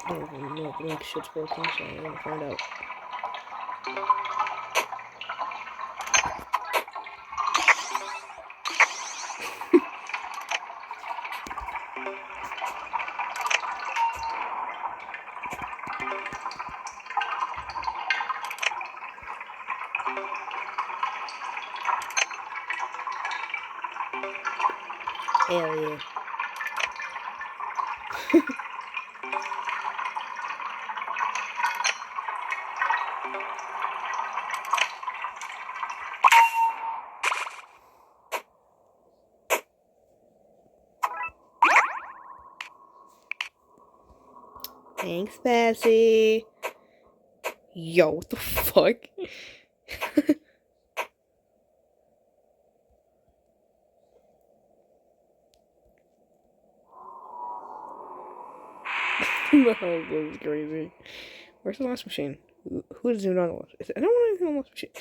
No, the link shit's broken, so I'm gonna find out. Hell yeah. Thanks, Bessie. Yo, what the fuck? No, this is crazy. Where's the last machine? Who is even on the last? Is anyone on the last machine?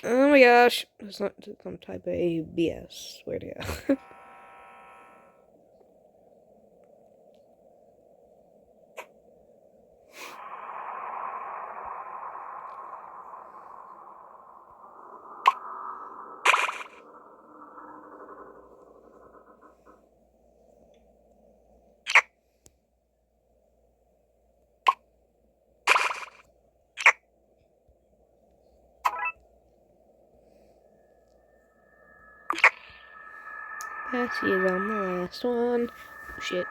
Oh my gosh, it's not some type of ABS. Where to go? Bessie is on the last one. Oh, shit.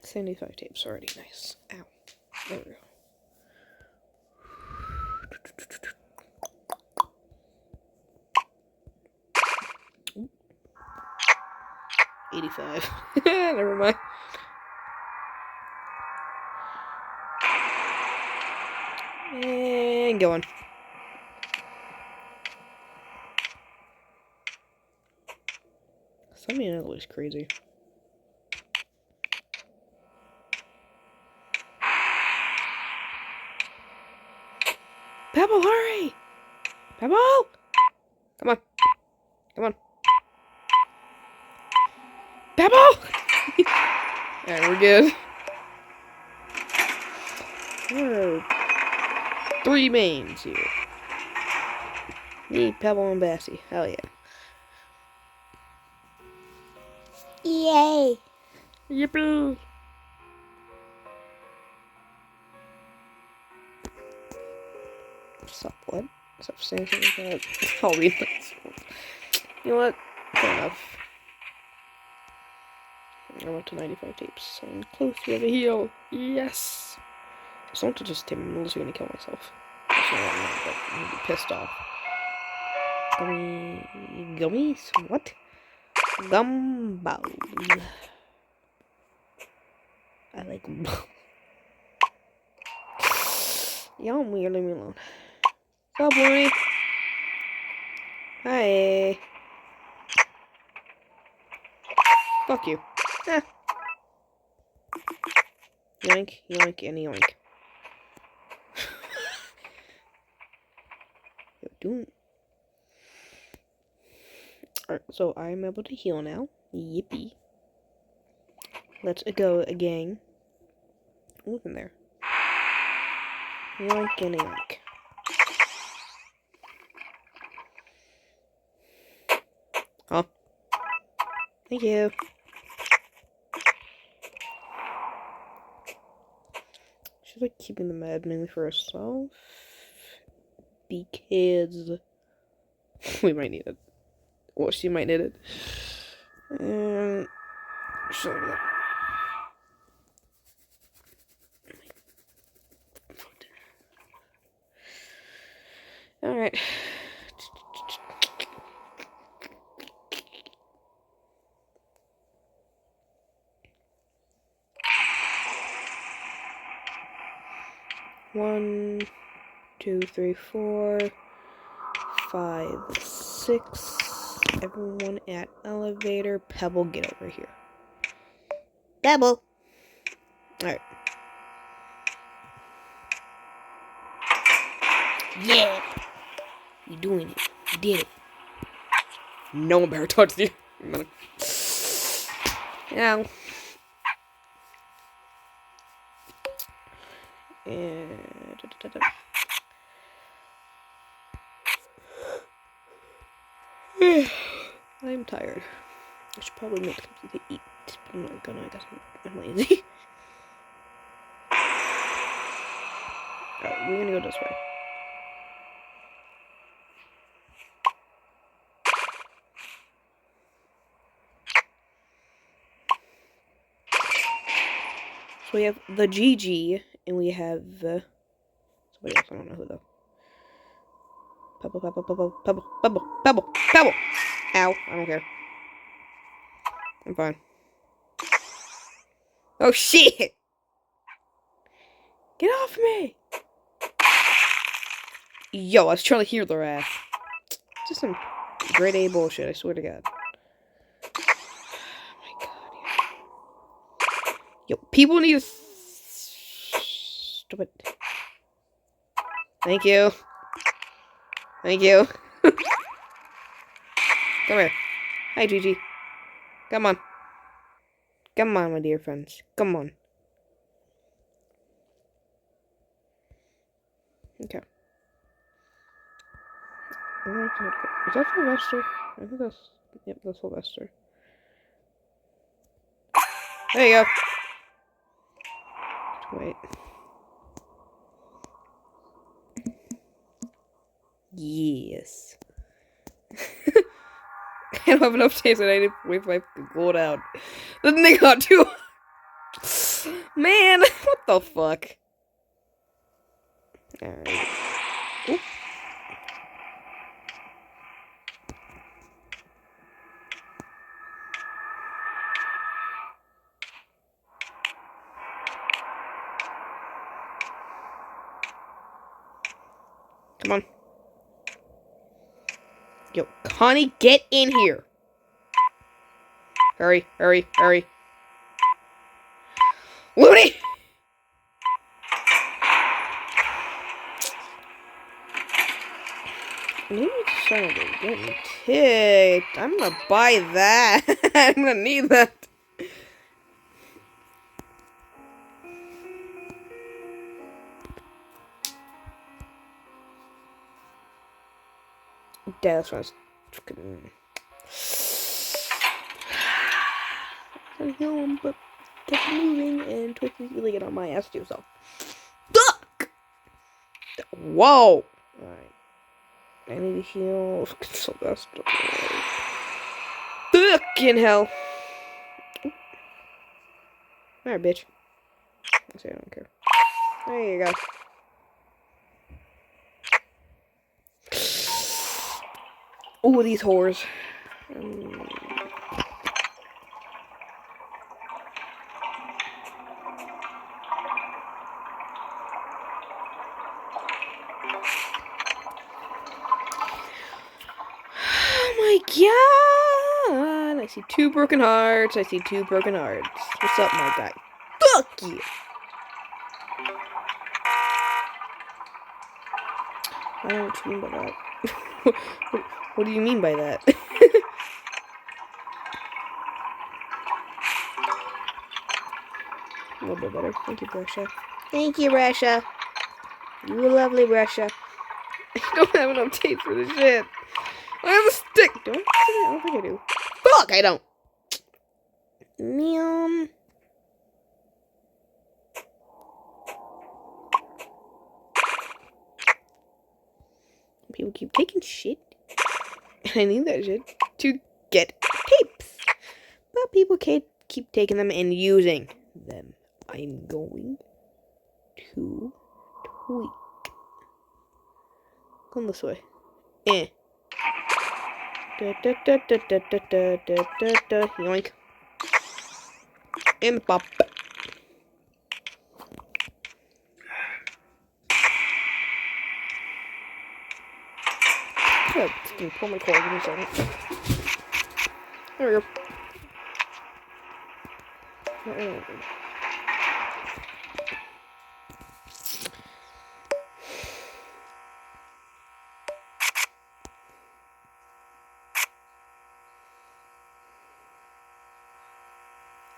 75 tapes already. Nice. Ow. There we go. 85. Never mind. And going. Some of it looks crazy. Pebble, hurry! Pebble! Come on. Come on. Pebble! Alright, we're good. There are 3 mains here. Me, Pebble, and Bessie. Hell yeah. Yay! Yippee! Stop, what? Stop saying something like that. I'll read this. You know what? Fair enough. I'm up to 95 tapes. I'm close to the heal. Yes! I just want to just 10 minutes gonna kill myself. That's not what I meant, but I'm gonna be pissed off. Gummies? What? Gumballs. I like them. Y'all weird, leave me alone. Stop, boy. Hi. Fuck you. Ah. Yoink, yoink, and yoink. Yo, dude. Alright, so I'm able to heal now. Yippee. Let's go again. What's in there? Yoink and yoink. Oh. Thank you. Should I keeping the med mainly for herself? Because we might need it. Well, she might need it. Should I do that? Alright. One, 2, 3, 4, 5, 6. Everyone at elevator. Pebble, get over here. Pebble! Alright. Yeah! You doing it. You did it. No one better touch you. I'm gonna... Ow. I'm tired. I should probably make something to eat, but I'm not gonna, because I'm lazy. Alright, we're gonna go this way. So we have the GG, and we have somebody else, I don't know who though. Pebble, pebble, pebble, pebble, pebble, pebble, pebble! Ow, I don't care. I'm fine. Oh shit! Get off me! Yo, I was trying to hear their ass. Just some grade A bullshit, I swear to God. Oh my God. Yo, people need to... Stop it. Thank you. Thank you. Come here. Hi, Gigi. Come on. Come on, my dear friends. Come on. Okay. Is that Sylvester? I think that's... Yep, that's Sylvester. There you go. Wait. Yes. I don't have enough taste and I need to wait for my gold out. The thing got too... Man, what the fuck? Alright. Oop. Come on. Yo, Connie, get in here. Hurry, hurry, hurry. Looney! Looney sounded getting ticked. I'm gonna buy that. I'm gonna need that. Yeah, that's what I was fucking... I know, but kept moving and Twitch is really getting on my ass too, so. Fuck! Whoa! Alright. I need to heal Sylvester. Fucking hell. Alright, bitch. I say I don't care. There you go. Ooh, these whores. Oh my God! I see 2 broken hearts. I see 2 broken hearts. What's up, my guy? Fuck you! I don't know what you mean by that. What do you mean by that? A little bit better. Thank you, Russia. Thank you, Russia. You lovely, Russia. I don't have enough tape for this shit. I have a stick. Do I? I don't think I do. Fuck, I don't. Meow. People keep taking shit. I need that shit to get tapes. But people can't keep taking them and using them. I'm going to tweak. Come this way. Eh. Da da da da da da da da da da. Yoink. And pop. Good. Can pull my cord. Give me a second. There we go.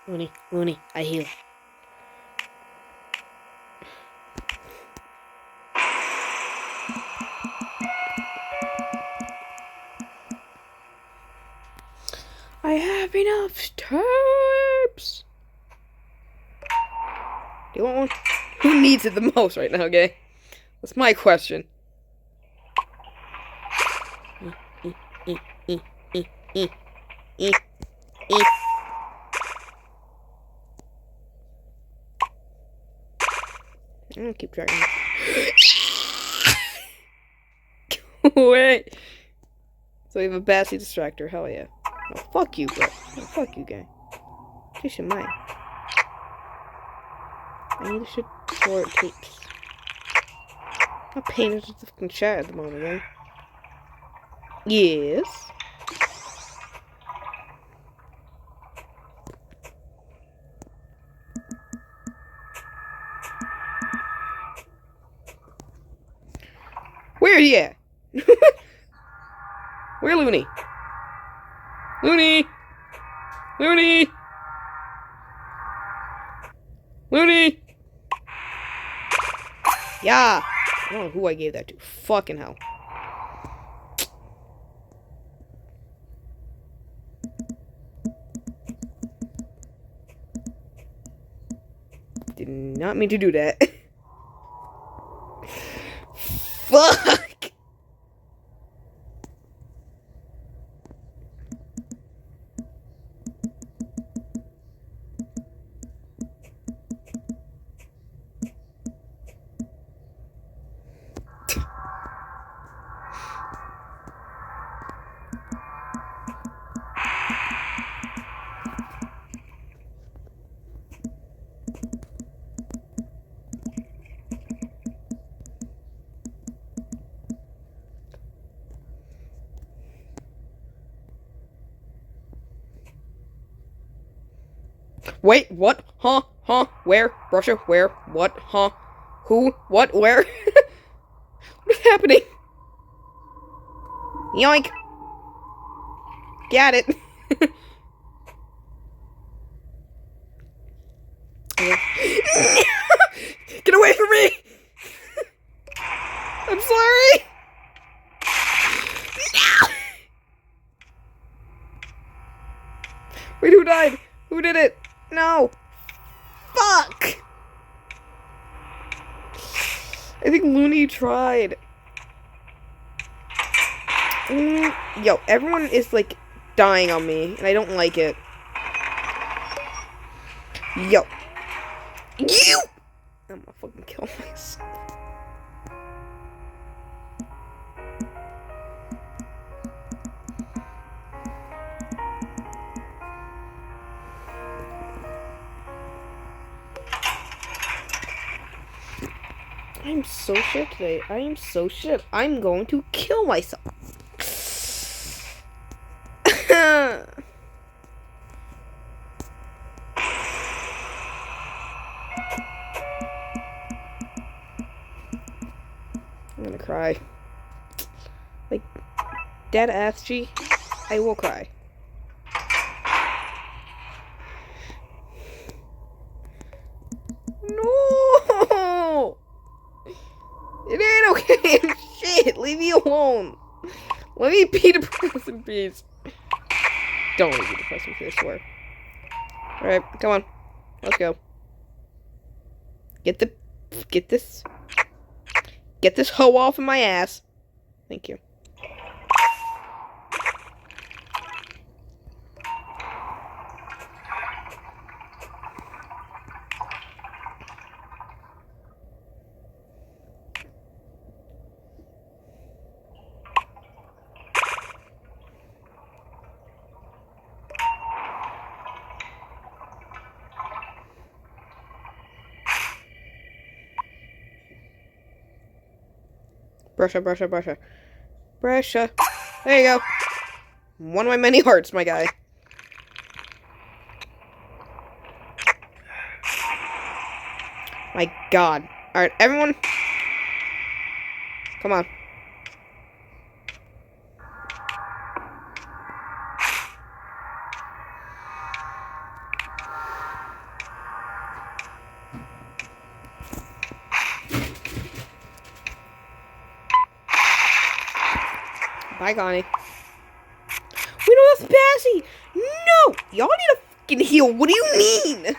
Looney, I heal. I have enough tapes. Do you want one? Who needs it the most right now, okay? That's my question. I'm gonna keep dragging. Wait. So we have a bassy distractor. Hell yeah. Oh, fuck you, bro. Oh, fuck you, guy. Fish in mine. I need to shit for tapes. I'm not paying attention to the fucking chat at the moment, right? Yes. Where are you at? Where Looney? Looney! Looney! Looney! Yeah! I don't know who I gave that to. Fucking hell. Did not mean to do that. Fuck! Wait, what? Huh? Huh? Where? Russia? Where? What? Huh? Who? What? Where? What's happening? Yoink! Got it! Get away from me! I'm sorry! No! Wait, who died? Who did it? No! Fuck! I think Looney tried. Yo, everyone is like dying on me, and I don't like it. Yo. You! I'm gonna fucking kill myself. I'm so shit today. I am so shit. I'm going to kill myself. I'm gonna cry. Like, dead ass G, I will cry. No! It ain't okay. Shit, leave me alone. Let me be depressed in peace. Don't let me be depressed in peace, I swear. Alright, come on. Let's go. Get this hoe off of my ass. Thank you. Brusha. There you go. One of my many hearts, my guy. My god. Alright, everyone. Come on. Hi, Connie. We don't have Passy! No! Y'all need to fucking heal. What do you mean?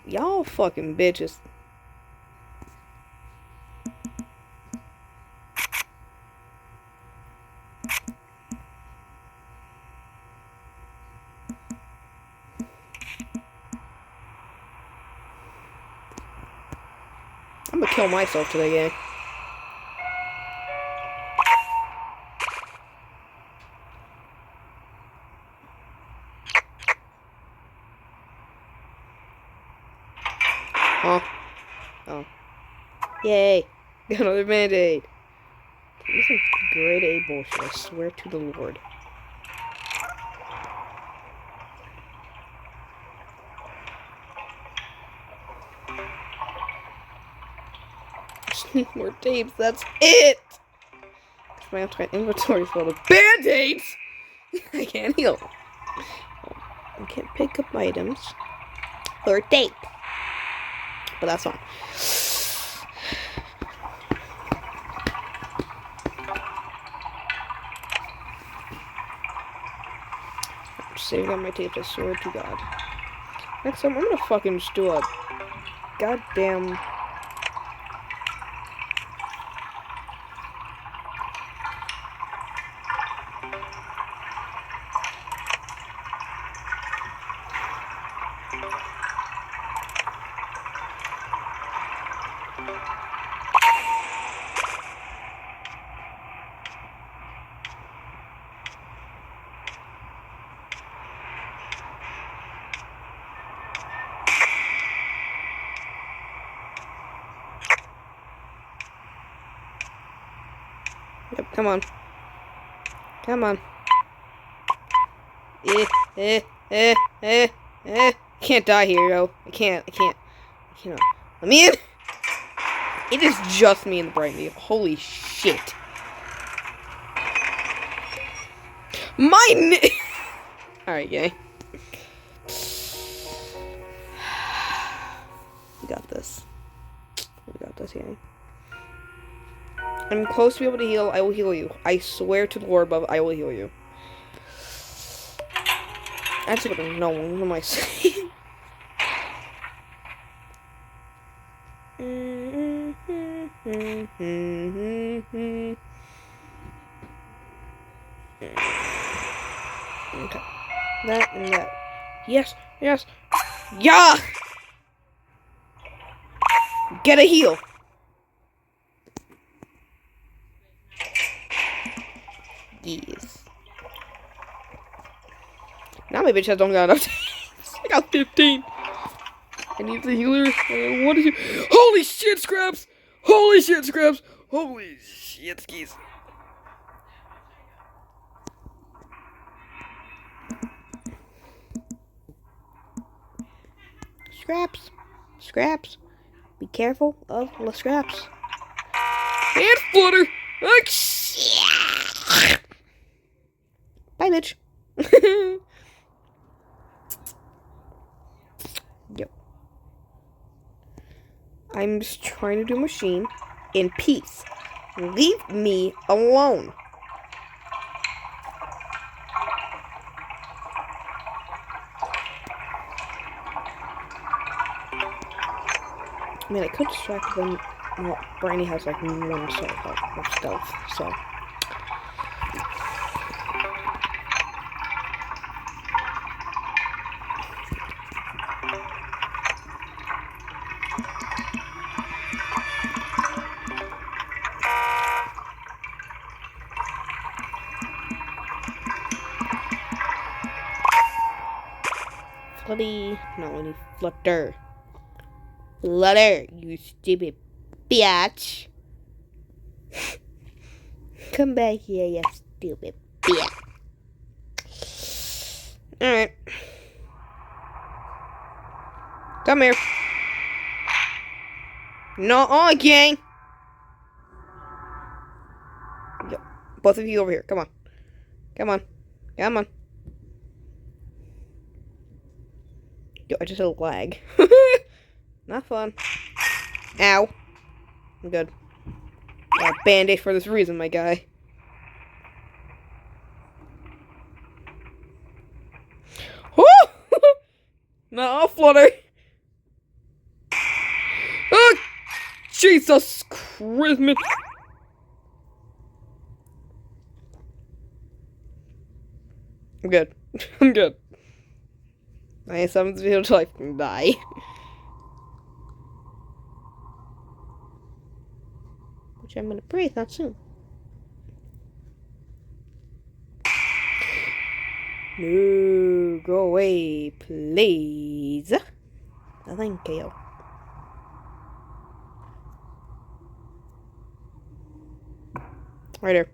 Y'all fucking bitches. I'm gonna kill myself today, gang. Huh? Oh. Yay. Got another band-aid. This is grade A bullshit, I swear to the Lord. Just need more tapes, that's it! My entire inventory is full of band-aids! I can't heal. I can't pick up items. Or tape. But that's fine. I'm saving up my tapes, I swear to God. Next time, I'm gonna fucking just do a goddamn... Yep, come on. Come on. Can't die here, yo. I can't. Let me in! It is just me and the bright meat. Holy shit. Mine! Alright, gang. We got this. We got this, gang. I'm close to be able to heal. I will heal you. I swear to the Lord above, I will heal you. Actually, no, what am I saying? Okay. That and that. Yes, yes. Yeah! Get a heal. Yes. Now my bitch has don't got enough. I got 15. I need the healer. What is you? Holy shit, Scraps! Holy shit, Scraps! Holy shit, skis. Scraps. Scraps. Be careful of the Scraps. And Flutter! Bye, bitch. Yep. I'm just trying to do a machine in peace. Leave me alone. I mean, I could distract them. Well, Briny has like one stealth, so. Flutty. No, I need Flutter. Flutter, you stupid bitch. Come back here, you stupid bitch. Alright. Come here. No, gang. Yep. Both of you over here. Come on. Come on. Come on. Yo, I just had a lag. Not fun. Ow. I'm good. Got a band-aid for this reason, my guy. No, Flutter. Oh, Jesus Christmas. I'm good. I'm good. I summons feel to life and die. Which I'm gonna breathe not soon. No, go away, please. Thank you. Right here.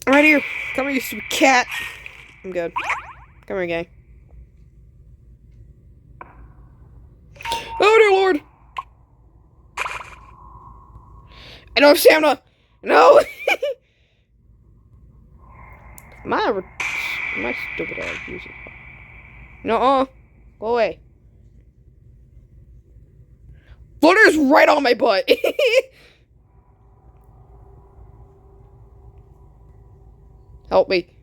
Right here. Come here, you stupid cat. I'm good. Come here, gang. Oh, dear Lord. I don't have stamina. No. Am I stupid? I use it. No. Go away. Flutter's right on my butt. Help me.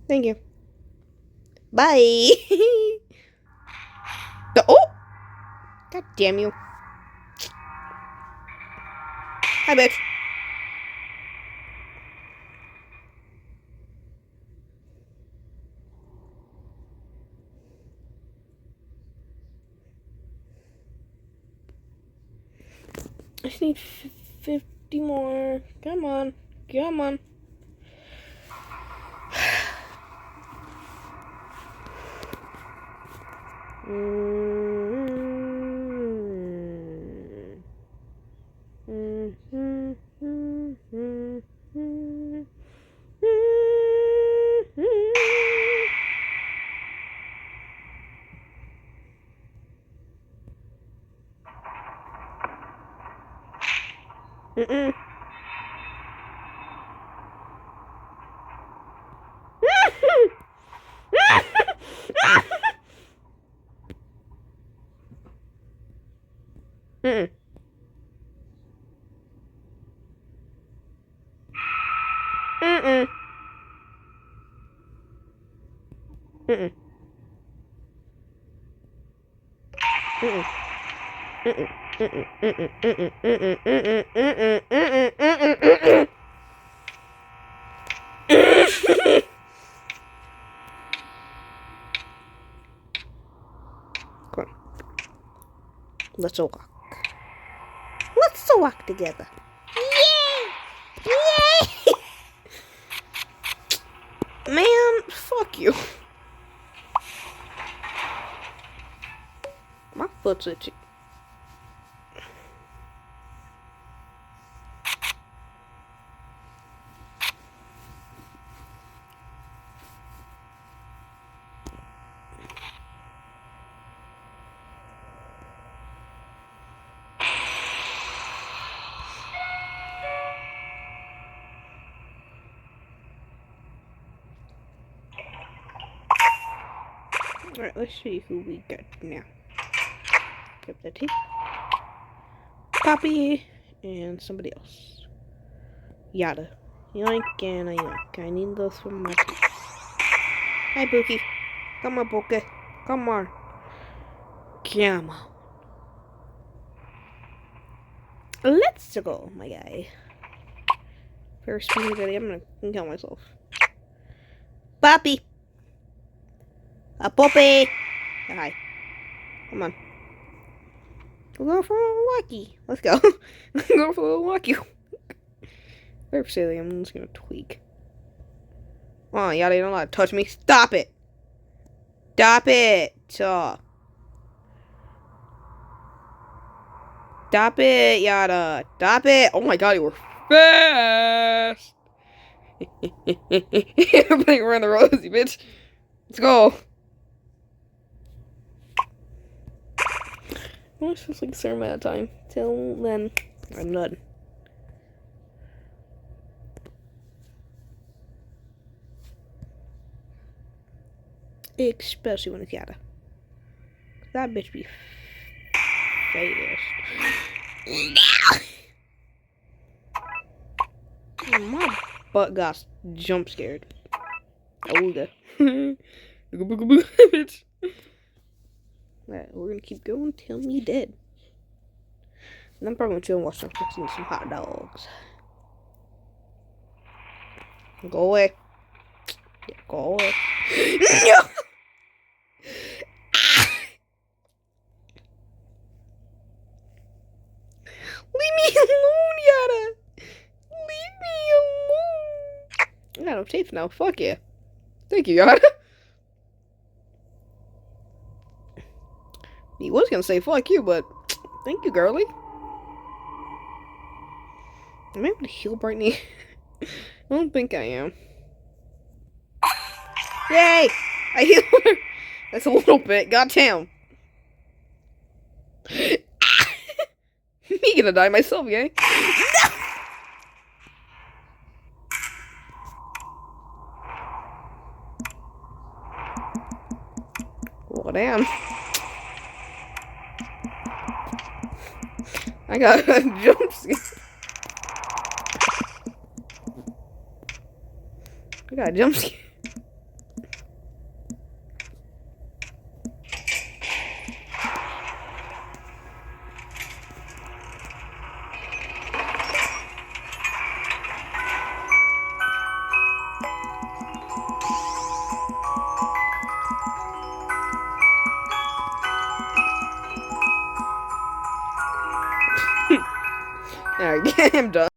Thank you. Bye. Oh! God damn you. Hi, bitch. I just need 50 more. Come on. Come on. Come on. Let's all walk. Let's all walk together. Yay! Yay! Man, fuck you. My foot's itchy. Alright, let's see who we got now. Give the teeth. Poppy and somebody else. Yada. Yoink and a yoink. I need those for my teeth. Hi, Pookie. Come on, Pookie. Come on. Come on. Let's go, my guy. First speed ready. I'm gonna kill myself. Poppy. A puppy. Hi. Come on. We're going for a little walkie. Let's go. Let's go for a little walkie. Very silly. I'm just gonna tweak. Oh, Yada, you don't want to touch me. Stop it. Stop it. Stop it, Yada. Stop it. Oh my god, you were fast. Everybody around the rosy, bitch. Let's go. Well, it's just like a certain amount of time. Till then, I'm done. Especially when it's Yada. That bitch be fast. My butt got jump scared. Ooga. Bitch. Alright, we're gonna keep going till me dead. And I'm probably gonna chill and watch Netflix and eat some hot dogs. Go away. Yeah, go away. No! Leave me alone, Yada! Leave me alone! I got no tapes now. Fuck yeah. Thank you, Yada. He was gonna say fuck you, but thank you, girlie. Am I able to heal Brittany? I don't think I am. Yay! I healed her! That's a little bit. Goddamn. Me gonna die myself, yay? No! Well, damn. I got a jump scare. I got a jump scare. Alright, I'm done.